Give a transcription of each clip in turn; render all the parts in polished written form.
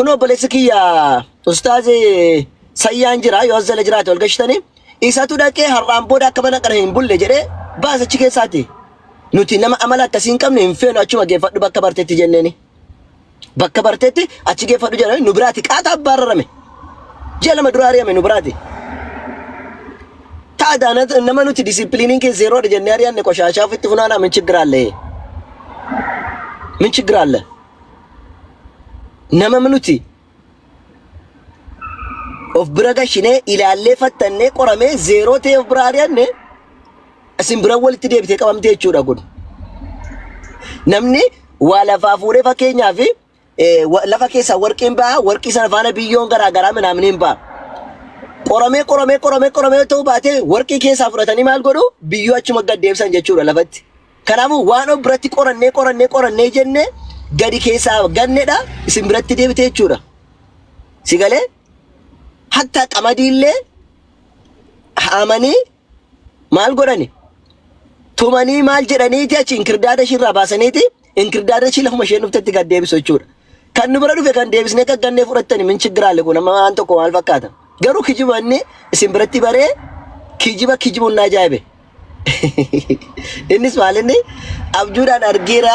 كنو بلسكي يا أستاذ سيان جرا يوزل جرات والقشتني إساتو داكي هرام بودا كمان كرهين بول جري باز تشيكي ساتي نوتي نما أملا تسين كم نفين أشوف جيفات بكبرتي جنني بكبرتي أشيكي فادو جرا نبراتي كاتا باررمي جل مدراري من نبراتي تادانا نما نوتي ديسيبلينين كي زيرو جنريان نكوشاشا في تفنانا من شجرالله من شجرالله نما منوتي of biraga shine ilaalle fattanne qorame zero te of biraariyanne asin bira walitti deebite qabamte jechuudha kun namni waa lafa fuudhee fakkeenyaaf lafa keessa warqiin baa warqii sana faana biyyoon garaagaraa minamniin baa qorame ta'uu baate warqii keessa fudhatanii maal godhu biyyoo achuma gad deebsan jechuudha lafatti kanaafuu waan of biratti qorannee jenne gadi keessa gannedha isin biratti deebite jechuudha sigalee hatta qamadillee haamanii maal godhani tumanii maal jedhaniiti achi inkirdaada shirraa baasaniiti inkirdaada shi lafuma isheen dhuftetti gad deebisu jechuudha kan nu bira dhufe kan deebisnee gaggannee fudhattani min chigiraalle kun amma waan tokko maal fakkaata garuu kijibanni isin biratti baree kijibuun na ajaa'ibe innis maalinni abjuudhaan argeera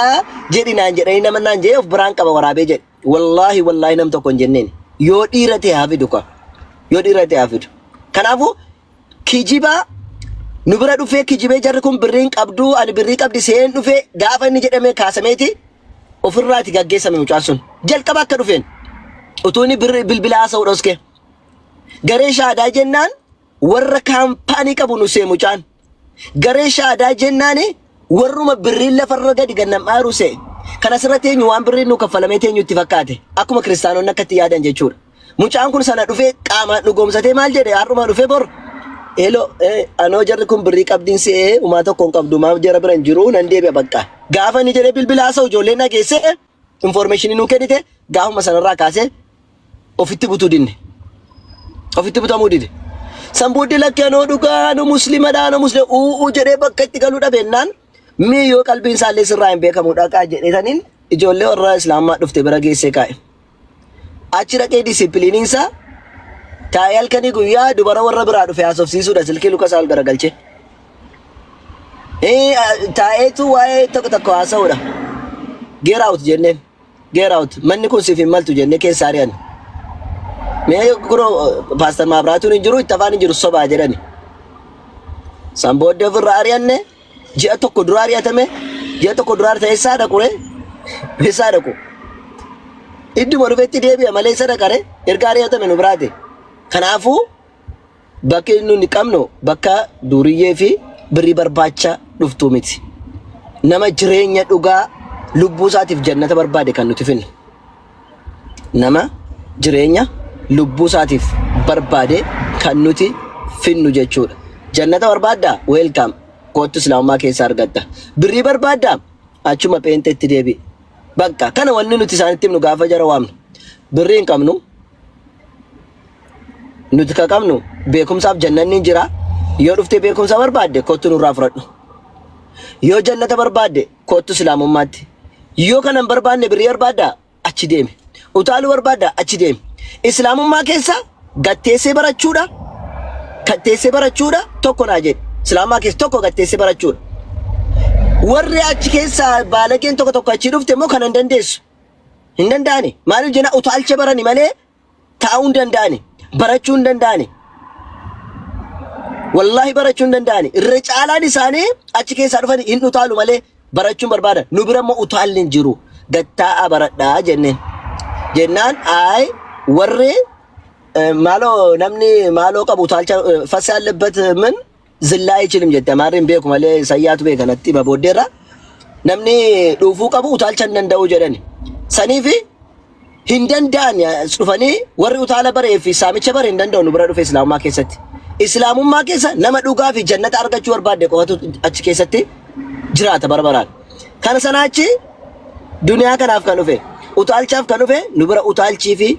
jedhinaan jedhanii nama naan jedhee of biraan qaba waraabee jedhe wallaahi nam tokko hin jenneen yoo dhiira ta'e hafidu ka yoo dhiira ta'e hafidu kanaafuu kijiba nu bira dhufee kijibee jarri kun birriin qabdu ani birrii qabdi seen dhufee gaafa inni jedhamee kaasameeti ofirraati gaggeessame mucaan sun jalqaba akka dhufeen utuu inni bilbila haasa'u dhoske garee shaadaa jennaan warra kaampaanii qabu nu see mucaan garee shaadaa jennaan warruma birriin lafarra gadi gannamaaru see kana sirratti eenyu waan birriin nu kaffalamee teenyu itti fakkaate akkuma kiristaanonni akkatti yaadan jechuudha mucaan kun sana dhufee qaamaan dhugoomsatee maal jedhe har'uma dhufee bor elo anoo jarri kun birrii qabdiin see umaa tokkoon qabdu maaf jara biran jiru nan deebi'a bakka gaafa ni jedhee bilbila haasa'u ijoolleen dhageesse informationii nu kennite gaafuma sanarraa kaasee ofitti butamuu dide sambuuddi lakkee anoo dhugaa nu muslimadha nu muslim uu jedhee bakka itti galuu dhabennaan mi yoo qalbiin isaallee sirraa hin beekamu dhaqaa jedhetaniin ijoollee warra islaamaa dhufte bira geessee kaa'e achi dhaqee disipiliiniinsa taa'ee halkanii guyyaa dubara warra biraa dhufe haasofsiisuudha silkii luka isaa ol garagalche taa'eetu waa'ee tokko haasa'uudha geeraawut jenneen geeraawut manni kun siif hin maltu jennee keessaa ari'an mee kunoo paastar Maabiraatuun hin jiru itti afaan hin jiru sobaa jedhani san booddee ofirraa ari'anne ji'a tokko dura ari'atame ji'a tokko dura ta'ee isaa dhaqu idduma dhufetti deebi'a malee isa dhaqare erga ari'atame nu biraate kanaafuu bakki nuti qabnu bakka duriyyee fi birrii barbaacha dhuftuu miti nama jireenya dhugaa lubbuu isaatiif jannata barbaade kan nuti finnu nama jireenya lubbuu isaatiif barbaade kan nuti finnu jechuudha jannata barbaaddaa welcome kootu islaamummaa keessaa argatta birrii barbaaddaa achuma peenteetti deebi'i bakka kana wanni nuti isaanitti himnu gaafa jara waamnu birrii hin qabnu nuti ka qabnu beekumsaaf jannanni jira yoo dhuftee beekumsa barbaadde kootu nurraa fudhadhu yoo jannata barbaadde kootu islaamummaatti yoo kana hin barbaanne birrii barbaaddaa achi deemi utaaluu barbaaddaa achi deemi islaamummaa keessa gatteessee barachuudha tokko naa jedhe islaamummaa keessa tokko gatteessee barachuudha warri achi keessa baalageen tokko achi dhufte immoo kan hin dandeessu hin danda'ani maaliif jenna utaalcha barani malee taa'uu hin danda'ani barachuu hin danda'ani wallahi barachuu hin danda'ani irra caalaan isaanii achi keessa dhufan hin utaalu malee barachuun barbaada nu bira immoo utaalli hin jiru gattaa'a baradhaa jennaan ay warri ማለው ነምኒ ማለው ቀቡ ታልቻ ፈስ ያለበት ምን ዝላ አይችልም ጀተ ማሪም ቤኩ ማለ ሰያቱ ቤከነቲ በቦዴራ ነምኒ ዱፉ ቀቡ ታልቻ እንደው ጀደኒ ሰኒፊ ሂንደንዳን ያጽፈኒ ወሪ ኡታለ በረ ፊ ሳሚቸ በረ እንደው ነው ብረዱ ኢስላሙማ ከሰቲ ኢስላሙማ ከሰ ነመ ዱጋፊ ጀነት አርጋቹ ወርባደ ቆቱ አች ከሰቲ ጅራተ በርበራል ከነሰናቺ ዱንያ ከናፍ ከኑፌ ኡታልቻፍ ከኑፌ ኑብረ ኡታልቺ ፊ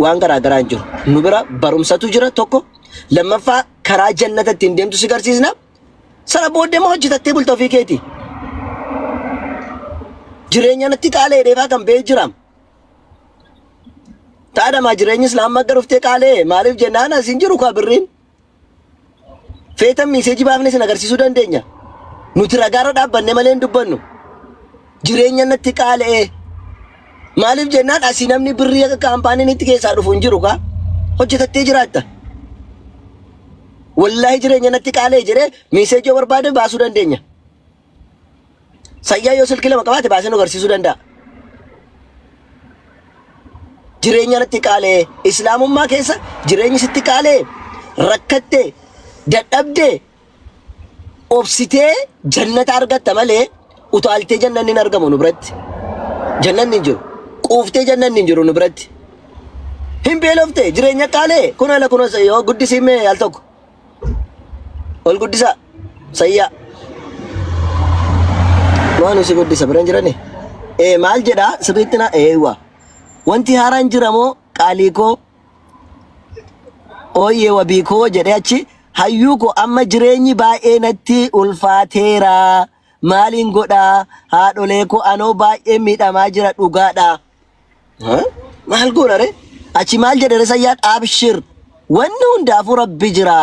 waan garaa jiru nu bira barumsatu jira tokko lammaffaa karaa jannatatti deemtu si garsiisna sana booddee moo hojjetattee bultoo fi keeti jireenya natti qaalee dheefaa kan bee jira taada ma jireenyi islaamaa garuftee qaalee maaliif jennaan asin jiru ka birriin feetan miseeji baafne sin agarsiisuu dandeenya nuti ragaara dhaabbanne malee hin dubbannu jireenya natti qaalee maaliif jennaan asin namni birrii akka kaampaaniin itti keessaa dhufu hin jiru ka hojjetattee jiraatta wallahi jireenya natti qaalee jedhee miseejii barbaade baasuu dandeenya sayyaa yoo silkii lama qabaate baasee nu agarsiisuu danda'a jireenya natti qaalee islaamummaa keessa jireenyi sitti qaalee rakkattee dadhabdee obsitee jannata argatta malee utaaltee jannanni hin argamu nu biratti jannanni hin jiru quuftee jannanni hin jiru nu biratti hin beelofte jireenya qaalee kun ala kun yoo guddisiime al tokko ol guddisa sayyaa waan usi guddisa biran jirani maal jedha sirriitti na eewa wanti haaraan jiramoo qaaliikoo ooyee wabiikoo jedhee achi hayyuuko amma jireenyi baay'ee natti ulfaateera maaliin godhaa haadholee ko anoo baay'ee miidhamaa jira dhugaadha maal goona re achi maal jedhe sayyaan abshir wanni hundaafuu rabbi jira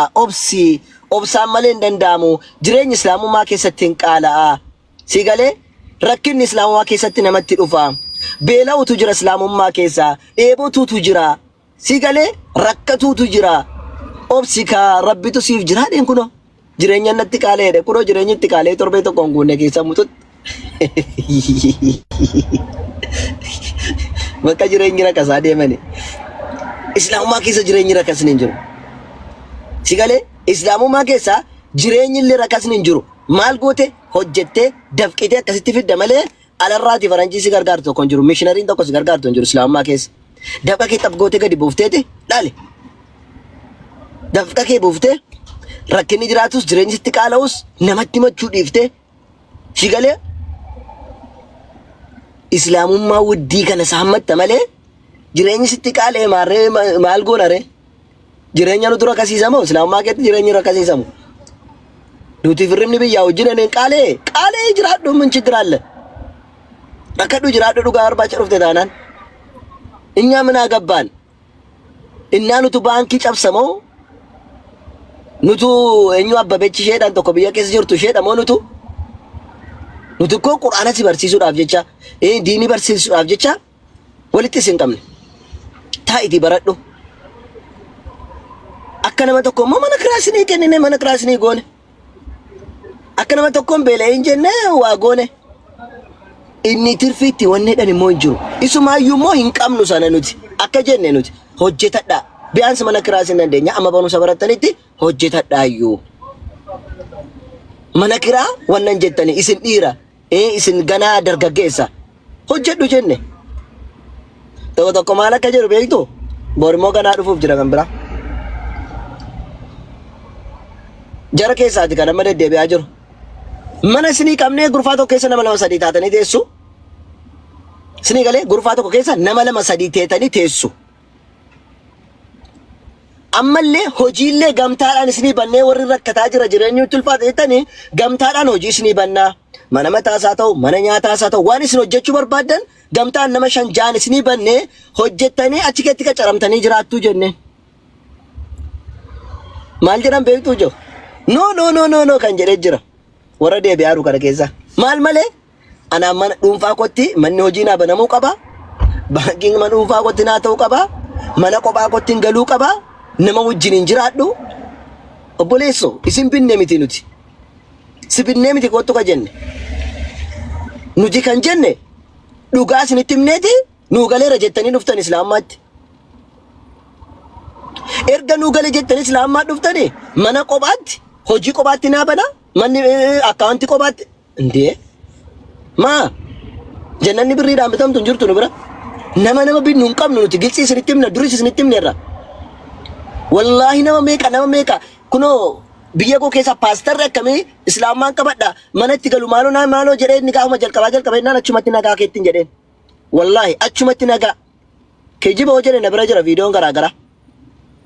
obsaan malee hin danda'amu jireenyi islaamummaa keessatti hin qaala'a si galee rakkinni islaamummaa keessatti namatti dhufa beela'utu jira islaamummaa keessa dheebotuutu jira si galee rakkatuutu jira obsika rabbitu siif jiraadhen kuno jireenya natti qaaleedhe kuno jireenyi itti qaalee torbee tokko hin guunne keessa mutut bakka jireenyi rakkasaa deemani islaamummaa keessa jireenyi rakkasni hin jiru si galee islaamummaa keessa jireenyi illee rakkasni hin jiru maal goote hojjettee dafqitee akkasitti fidda malee alarraati faranjii si gargaartu tokko hin jiru mishinariin tokko si gargaartu hin jiru islaamummaa keessa dafqa kee xabgootee gadi buufteeti dhaale dafqa kee buuftee rakkinni jiraatus jireenyi sitti qaala'us namatti machuu dhiiftee si galee islaamummaa wuddii kana saammatta malee jireenyi sitti qaala'e maarree maal goona ree jireenya nu dura kasiisamu islaamummaa keetti jireenyi irra kasiisamu nuti firrimni biyyaa wajjin enen qaalee jiraadhu min ችግራለ rakkadhu jiraadhu dhugaa barbaacha dhufte taanaan እኛ ምን አገባን እና ኑቱ ባንኪ cabsamoo nutu eenyu abbabechi sheedhan tokko biyya keessa jirtu sheedhamoo nutu ko quraana si barsiisuudhaaf jecha diini barsiisuudhaaf jecha walitti sin qabne taa'iti baradhu akka nama tokko immoo mana kiraasnii kennine mana kiraasnii goone akka nama tokkoon beela'ee hin jenne waa goone inni tirfiitti wanni dhan immoo hin jiru isumaayyuu immoo hin qabnu sana nuti akka jenne nuti hojjetadha bi'aansa mana kiraasin dandeenya amma barumsa barattanitti hojjetadhaayyuu mana kiraa wannan jettani isin dhiira isin ganaa dargaggeessa hojjedhu jenne tokko maal akka jedhu beektu borimmoo ganaa dhufuuf jira kan biraa jara keessaati kan amma deddeebi'aa jiru mana isinii qabnee gurfaa tokko keessa nama lama sadii taatanii teessu isinii galee gurfaa tokko keessa nama lama sadii teetanii teessu ammallee hojiillee gamtaadhaan isinii bannee warri rakkataa jira jireenyi tulfaata jettanii gamtaadhaan hojii isinii bannaa mana mataasaa ta'u mana nyaataasaa ta'u waan isin hojjechuu barbaaddan gamtaan nama shan jaan isinii bannee hojjettanii achi keetti qacaramtanii jiraattuu jenne maal jedhan beektuu jo no kan jedhee jira warra deebi'aa jiru kana keessa maal malee ana mana dhuunfaa kootti manni hojii naa banamuu qaba baankiin mana dhuunfaa kootti naa ta'uu qaba mana kophaa kootti galuu qaba nama wajjin hin jiraadhu obboleesso isin binne miti nuti si binne miti kottu ka jenne nuti kan jenne dhugaa isinitti himneeti nuu galeera jettanii dhuftan islaammaatti erga nuu gale jettanii islaammaa dhuftanii mana kophaatti hojii kophaatti naa bana manni akkaawunti kophaatti indee maa jannanni birriidhaan bitamtu hin jirtu nu bira nama binnu hin qabnu nuti gilxii isinitti himna duris isinitti himneerra wallahi nama meeqa kuno biyya koo keessa paastarri akkamii islaamaan qabadha mana itti galu maaloo jedhee inni gaafuma jalqabaa innaan achumatti nagaa keettiin jedheen wallahi achumatti nagaa kijiba hoo jedhe na bira jira viidiyoon garaagara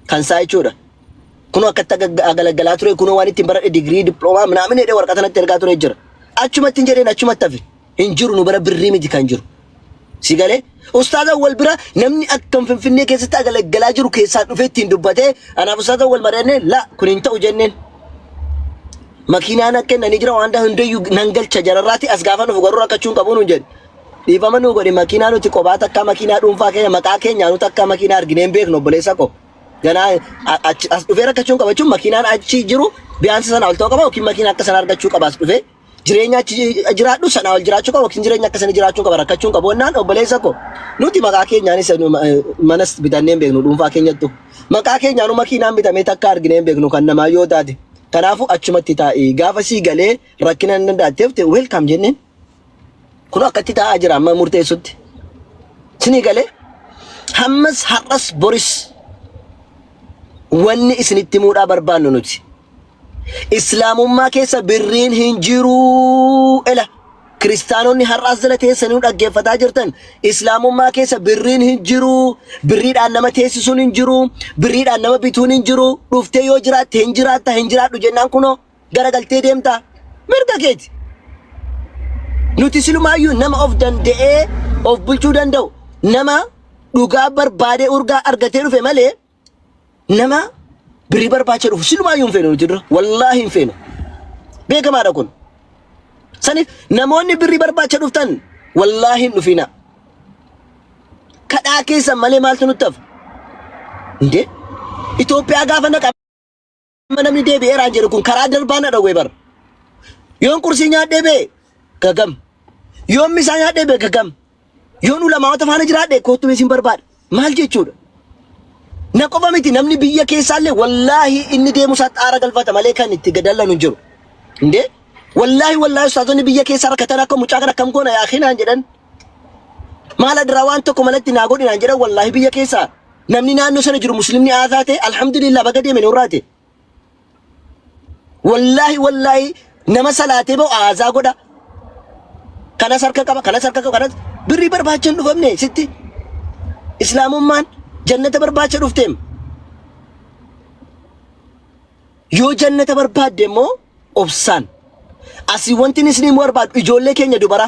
kan saa jechuudha kuno akkatti agalaggalaa ture kuno waan ittiin baradhe digirii diploomaa minaamin jedhee waraqaa natti ergaa ture jira achumatti hin jedheen achumatti hafe hin jiru nu bira birrii miti kan jiru si galee Ustaaza wal bira namni akkam Finfinnee keessatti agalgalaa jiru keessaa dhufee ittiin dubbatee anaaf ustaaza wal mari'annee la kun hin ta'u jenneen. Makiinaan akka inni jira waan hundayyuu nan galcha jararraati as gaafa nuuf garuu rakkachuun qabuun hin jedhu. Dhiifama nu godhe makiinaa nuti kophaa takka makiinaa dhuunfaa keenya maqaa keenya nuti akka makiinaa arginee hin beeknu obboleessa ko. Ganaa as dhufee rakkachuun qabachuun makiinaan achi jiru biyaansa sana ol ta'uu qaba yookiin makiinaa akka sana argachuu qaba as dhufee. Jireenya achi jiraadhu sana ol jiraachuu qaba yookiin jireenya akka sana jiraachuu qaba rakkachuun qabu wannaan obboleessa ko. Nuti maqaa keenyaanis manas bitannee hin beeknu dhuunfaa keenyattu. Maqaa keenyaanu makiinaan bitamee takka arginee hin beeknu kan namaa yoo taate. Kanaafuu achumatti taa'ee gaafa sii galee rakkina hin danda'atteef ta'e welcome jenneen. Kun akkatti taa'aa jira amma murteessutti. Sinii galee hammas har'as boris wanni isinitti muudhaa barbaannu nuti. Islaamummaa keessa birriin hin jiru ela. Kiristaanonni har'as jala teessanii dhaggeeffataa jirtan Islaamummaa keessa birriin hin jiru. Birriidhaan nama teessisuun hin jiru. Birriidhaan nama bituun hin jiru. Dhuftee yoo jiraatte hin jiraatta hin jiraadhu jennaan kunoo garagaltee deemta. Mirga keeti. Nuti silumaayyuu nama of danda'ee of bulchuu danda'u nama dhugaa barbaadee urgaa argatee dhufe malee nama birrii barbaacha dhufu silumaayyuu hin feenu nuti dura wallaahi hin feenu beekamaadha kun saniif namoonni birrii barbaacha dhuftan wallaahi hin dhufina kadhaa keessa malee maaltu nutti hafa inde Itoophiyaa gaafa naqama namni deebi'eeraan jedhu kun karaa darbaan dhawwee bar yoon kursii nyaadhee bee gagam yoon misaa nyaadhee bee gagam yoon ulamaawota faana jiraadhee kootu meesin barbaada maal jechuudha. Na qofa miti namni biyya keessaallee wallaahi inni deemu isaa xaara galfata malee kan itti gadallan hin jiru. Inde wallaahi ustaazonni biyya keessaa rakkatan akka mucaa kana akkam goona yaa akhinaan jedhan. Maal adiraa waan tokko malatti naa godhinaan jedhan wallaahi biyya keessaa namni naannoo sana jiru muslimni aadaa ta'e alhamdulillah baga deeme nurraate. Wallaahi nama salaatee ba'u aazaa godha. Kanas harka qaba kanas kanas birrii barbaachan dhufamne sitti islaamummaan jannata barbaacha dhufteem yoo jannata barbaadde immoo obsaan asii wanti isni barbaadu ijoollee keenya dubara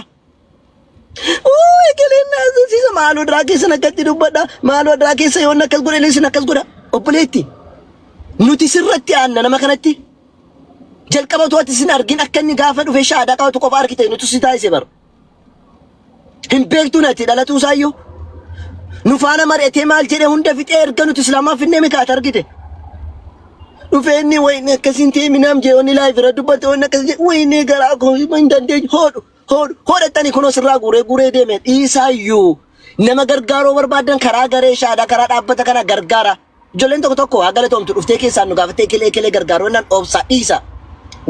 ekeleen naasisiisa maaloo diraa keessa nakkatti dubbadha maaloo diraa keessa yoon akkas godhe leessin akkas godha obboleetti nuti sirratti aanna nama kanatti jalqabatu ati sin argin akka inni gaafa dhufe shaadaa qabatu qofa argite nuti si taasise bar hin beektu natti dhalatuu isaayyuu Nufana mari'atee maal jedhe hunda fixee erga nuti islaamaa finnee mikaat argite. Dhufeenni wayni akkasiin ta'e minaam jee onni laayif irra dubbate onni akkasii jee wayni garaa koo hin dandeenye hodhattanii kunoo sirraa guuree deeme dhiisaayyuu nama gargaaroo barbaadan karaa garee shaadaa karaa dhaabbata kana gargaara. Ijoolleen tokko haa galatoomtu dhuftee keessaan nu gaafatee kelee gargaaroo naan obsaa dhiisa.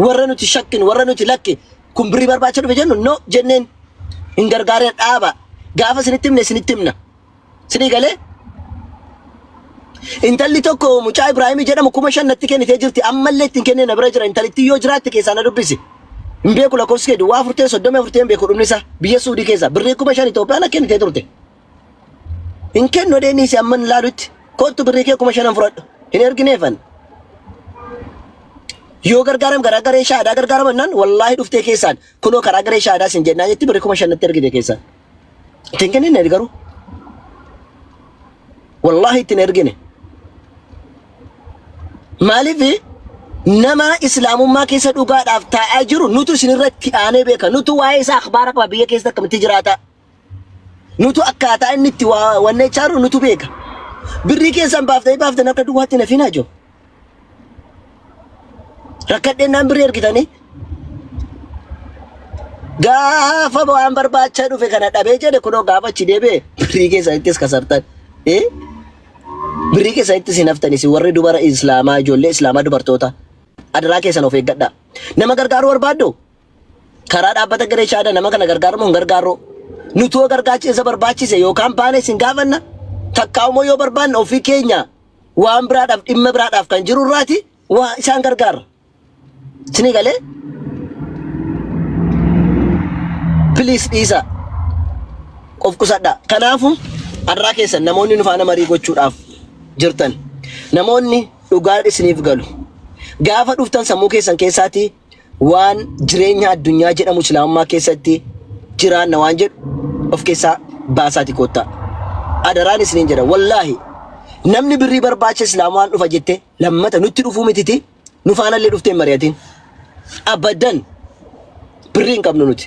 Warra nuti shakkin warra nuti lakki kun birrii barbaacha dhufe jennu no jenneen hin gargaareen dhaaba gaafa sinitti himna. Sini galee intalli tokko mucaa Ibraahimii jedhamu 5,000 natti kennitee jirti ammallee ittiin kennee na bira jira intalitti yoo jiraatte keessaa na dubbisi hin beeku lakkoofsi kee duwwaa 40 hin beeku dhumni isaa biyya Suudii keessa birrii 5,000 Itoophiyaa na kennitee turte hin kennu deeniisi amman laalutti kootu birrii kee 5,000 fudhadhu hin ergineefan yoo gargaaram garee shaadaa gargaaramannaan wallaahi dhuftee keessaan kunoo karaa garee shaadaa sin jennaan jetti birrii 5,000 natti ergite keessaan ittiin kennine garuu wallahi ittiin ergine maaliif nama islaamummaa keessa dhugaadhaaf taa'aa jiru nutu isinirratti aanee beeka nutu waa'ee isaa akhbaara qaba biyya keessa akkamitti jiraata nutu akkaataa inni itti wanne chaaru nutu beeka birrii keessan baaftan akka duwwaatti na finaa jiru rakkadhennaan birrii ergitanii gaafa waan barbaacha dhufe kana dhabee jedhe kunoo gaafa achi deebi'e birrii keessan ittis kasartan birrii keessa itti sinaftanis warri dubara islaamaa ijoollee islaamaa dubartoota adraa keessan of eeggadha nama gargaaruu barbaaddu karaa dhaabbata garee shaadaa nama kana gargaarumoo hin gargaarru nutoo gargaachisa barbaachise yookaan baane sin gaafanna takkaa'umoo yoo barbaanne ofii keenya waan biraadhaaf dhimma biraadhaaf kan jiru irraati waa isaan gargaara sini galee please dhiisa of qusadha kanaafu adraa keessan namoonni nu faana marii gochuudhaaf jirtan namoonni dhugaa isiniif galu gaafa dhuftan sammuu keessan keessaati waan jireenya addunyaa jedhamu islaamummaa keessatti jiraanna waan jedhu of keessaa baasaati koottaa adaraan isiniin jedha wallahi namni birrii barbaacha islaamaan dhufa jette lammata nutti dhufuu mititi nu faana illee dhuftee mari'atiin abadan birrii hin qabnu nuti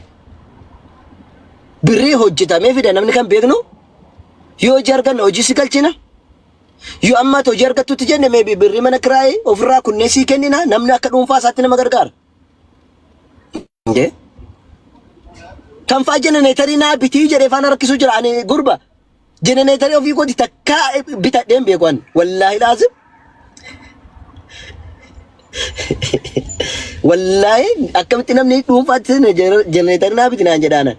birrii hojjetamee fida namni kan beeknu yoo jargan hojii si galchina yoo amma to jargattutti jenne maybe birrii mana kiraay ofirraa kunnee sii kennina namni akka dhuunfaa isaatti nama gargaara kan faa jenereetarii naa bitii jedhee faana rakkisuu jira ani gurba jenereetarii ofii kooti takka bitadheen beekan wallahi laazim wallahi akkamitti namni dhuunfaatti jenereetarii naa bitii naan jedhaanan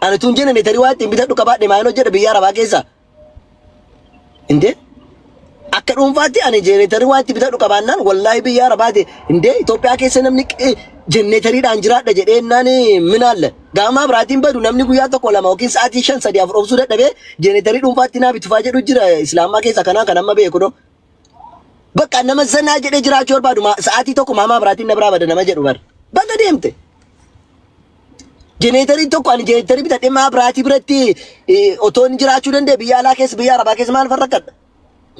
ani tun jenereetarii waan ittiin bitadhu qabaadhe maayinoo jedha biyya arabaa keessa inde akka dhuunfaatti ani jenereetarii waan itti bitadhu qabaannaan wallahi biyya arabaati inde Itoophiyaa keessa namni jenereetariidhaan jiraadha jedheennaan minaalle gaamaa biraatiin badu namni guyyaa tokko lama yookiin sa'aatii 5 3 4 obsuu dadhabee jenereetarii dhuunfaatti naa bitufaa jedhu jira islaamaa keessa kanaa kan amma beeku no bakka nama zanaa jedhee jiraachuu barbaadu sa'aatii tokko maamaa biraatiin na biraa bada nama jedhu bar baga deemte jenereetarii tokko ani jenereetarii bitadhee maa biraatii biratti otoon jiraachuu danda'e biyya alaa keessa biyya arabaa keessa maal farrakkadha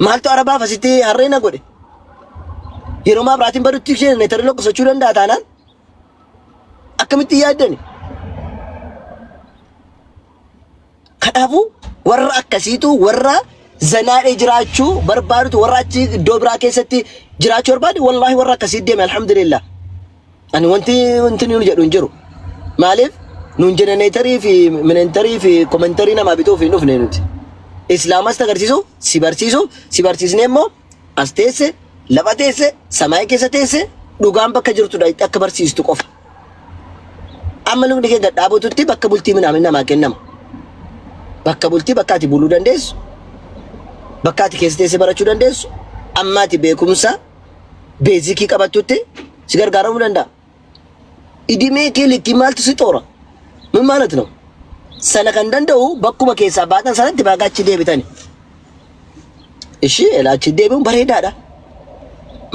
maaltu arabaaf asitti harreena godhe yeroo maa biraatiin badutti jenereetarii loqqisachuu danda'a taanaan akkamitti yaaddani kadhafu warra akkasiitu warra zanaadhee jiraachuu barbaadutu warra achi iddoo biraa keessatti jiraachuu barbaadu wallahi warra akkasii deeme alhamdulillah ani wanti nuun jedhu hin jiru maaliif nuun jenereetarii fi minentarii fi komentarii namaa bituuf hin dhufne nuti islaamas agarsiisu si barsiisne immoo as teesse lafa teesse samaayii keessa teesse dhugaan bakka jirtudha akka barsiistu qofa amma lugni kee gadhaabotutti bakka bultii minaamin namaa kennama bakka bultii bakka ati buluu dandeessu bakka ati keessa teessee barachuu dandeessu amma ati beekumsa beezikii qabattutti si gargaaramuu danda'a idimee kee likkii maaltu si xoora min maalat ነው sana kan danda'u bakkuma keessaa baatan sanatti baagaachi deebitani ishii elaachi deebiin bareedaadha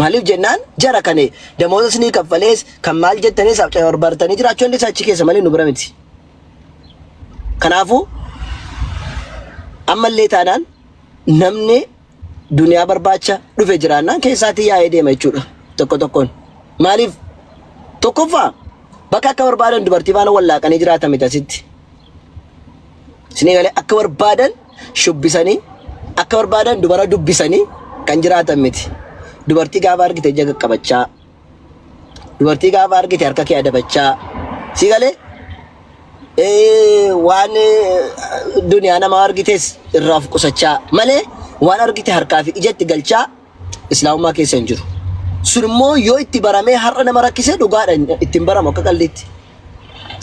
maaliif jennaan jara kane damooza isinii kaffalees kan maal jettanii sabcee barbaartanii jiraachuu dandeessaa achi keessa malee nu bira miti kanaafuu ammallee taanaan namni duniyaa barbaacha dhufe jiraannaan keessaatii yaa'ee deema jechuudha tokko tokkoon maaliif tokkoffaa bakka akka barbaadan dubartii faana wallaaqanii jiraatan miti asitti isinii galee akka barbaadan shubbisanii akka barbaadan dubara dubbisanii kan jiraatan miti dubartii gaafa argite jaga qabachaa dubartii gaafa argite harka kee adabachaa si galee waan duniyaa nama argites irraa of qusachaa malee waan argite harkaa fi ijatti galchaa islaamummaa keessa hin jiru sun immoo yoo itti baramee har'a nama rakkisee dhugaadha ittiin baramu akka qalliitti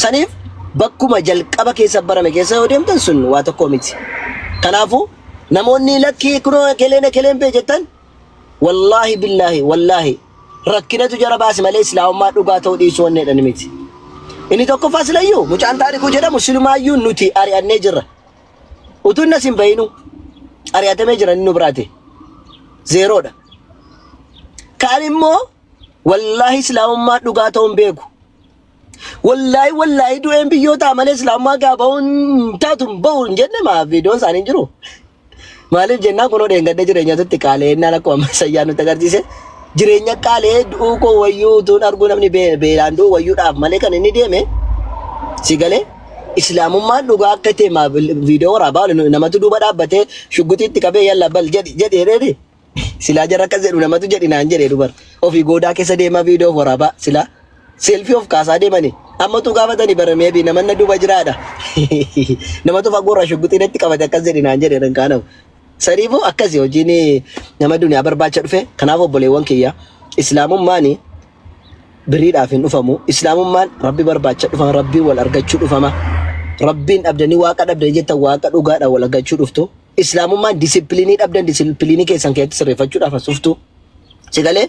saniif bakkuma jalqaba keessa barame keessa yoo deemtan sun waa tokko miti kanaafuu namoonni lakkii kunoo keleen bee jettan wallahi billahi wallahi rakkinatu jara baasi malee islaamummaa dhugaa ta'uu dhiisuu wanne jedhan miti inni tokko faasilayyuu mucaan taarikuu jedhamu silumaayyuu nuti ari'annee jirra utuun nas hin bayinu ari'atamee jira inni nu biraate zeeroodha kaan immoo wallahi islaamummaa dhugaa ta'uun beeku wallahi du'een biyyoota malee islaamummaa gaabaa'uun taatuun ba'uun jenne maa viidiyoon isaanii jiru maaliif jennaan kunoo dheengadde jireenyatutti qaalee innaan akkuma sayyaa nutti agarsiise jireenya qaalee du'uu koo wayyuu utuun arguu namni beelaan du'u wayyuudhaaf malee kan inni deeme si galee islaamummaan dhugaa akka ta'e maa viidiyoo waraabaa namatu duuba dhaabbatee shugguxiitti qabee yalla bal jedhi jedheedhe silaa jara akkas jedhu namatu jedhi naan jedhee dubar ofii goodaa keessa deemaa viidiyoo waraabaa silaa selfii of kaasaa deemani ammatu gaafatanii baramee bi namanna duuba jiraadha namatu fagoorraa shugguxiitti qabate akkas jedhi naan jedhee dankaanamu sariifuu akkasii hojiin nama duniyaa barbaacha dhufe kanaaf obboleewwan kiyya islaamummaan biriidhaaf hin dhufamu islaamummaan rabbi barbaacha dhufama rabbii wal argachuu dhufama rabbiin dhabdanii waaqa dhabdanii jettan waaqa dhugaadha wal argachuu dhuftu islaamummaan disipiliinii dhabdan disipiliinii keessan keessatti sirreeffachuudhaaf asuftu sigalee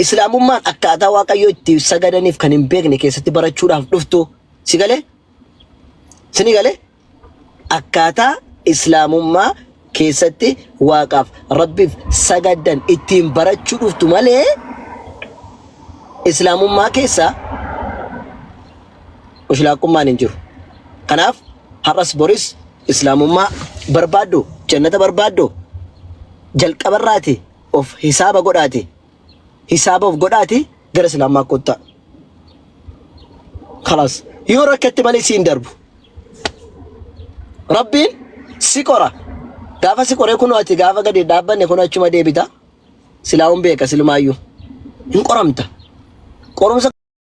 islaamummaan akkaataa waaqayyoo itti sagadaniif kan hin beekne keessatti barachuudhaaf dhuftu sigalee sinigalee akkaataa islaamummaa keessatti waaqaaf rabbiif sagadan ittiin barachuu dhuftu malee islaamummaa keessa ushlaaqummaan hin jiru kanaaf har'as boris islaamummaa barbaaddu jannata barbaaddo jalqabarraati of hisaaba godhaati hisaaba of godhaati gara islaamaa kotta خلاص yoo rakkatti malee siin darbu rabbiin si qora gaafa si qoree kun ati gaafa gadi dhaabbanne kun achuma deebita silaawun beeka silumaayyuu hin qoramta qorumsa